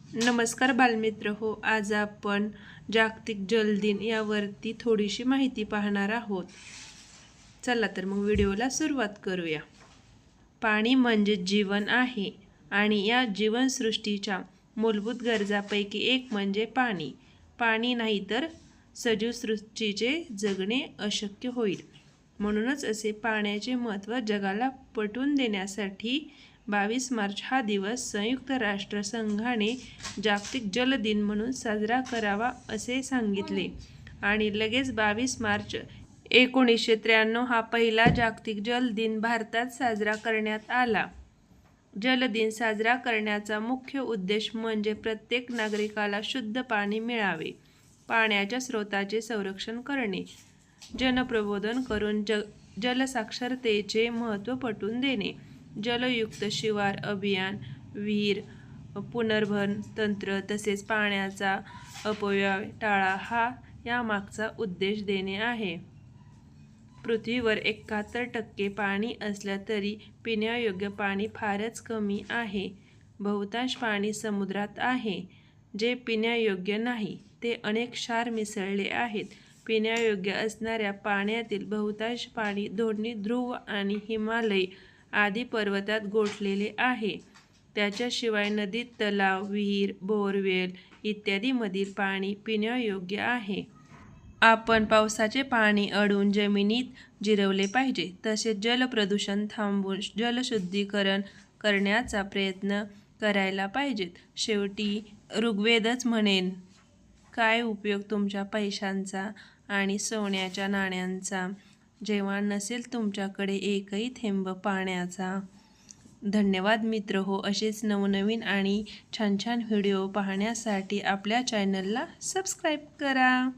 नमस्कार बालमित्र हो, आज आपण जागतिक जल दिन यावरती थोडीशी माहिती पाहणार आहोत। चला तर मग व्हिडिओला सुरुवात करूया। पाणी म्हणजे जीवन आहे आणि या जीवनसृष्टीच्या मूलभूत गरजांपैकी एक म्हणजे पाणी। पाणी नाही तर सजीव सृष्टीचे जगणे अशक्य होईल। म्हणूनच असे पाण्याचे महत्त्व जगाला पटवून देण्यासाठी 22 मार्च हा दिवस संयुक्त राष्ट्रसंघाने जागतिक जल दिन म्हणून साजरा करावा असे सांगितले आणि लगेच 22 मार्च 1993 हा पहिला जागतिक जल दिन भारतात साजरा करण्यात आला। जल दिन साजरा करण्याचा मुख्य उद्देश म्हणजे प्रत्येक नागरिकाला शुद्ध पाणी मिळावे, पाण्याच्या स्रोताचे संरक्षण करणे, जनप्रबोधन करून जलसाक्षरतेचे महत्त्व पटवून देणे, जलयुक्त शिवार अभियान, विहीर पुनर्भरण तंत्र तसेच पाण्याचा अपव्यय टाळा हा यामागचा उद्देश देणे आहे। पृथ्वीवर 71% पाणी असलं तरी पिण्यायोग्य पाणी फारच कमी आहे। बहुतांश पाणी समुद्रात आहे, जे पिण्यायोग्य नाही। ते अनेक क्षार मिसळले आहेत। पिण्यायोग्य असणाऱ्या पाण्यातील बहुतांश पाणी दोन्ही ध्रुव आणि हिमालय आदी पर्वतात गोठलेले आहे। त्याच्याशिवाय नदी, तलाव, विहीर, बोअरवेल इत्यादीमधील पाणी पिण्यायोग्य आहे। आपण पावसाचे पाणी अडवून जमिनीत जिरवले पाहिजे। तसेच जलप्रदूषण थांबवून जलशुद्धीकरण करण्याचा प्रयत्न करायला पाहिजेत। शेवटी ऋग्वेदच म्हणेन, काय उपयोग तुमच्या पैशांचा आणि सोन्याच्या नाण्यांचा, जेव्हा नसेल तुमच्याकडे एकही थेंब पाण्याचा। धन्यवाद मित्र हो, असेच नवनवीन आणि छान छान व्हिडिओ पाहण्यासाठी आपल्या चॅनलला सबस्क्राईब करा।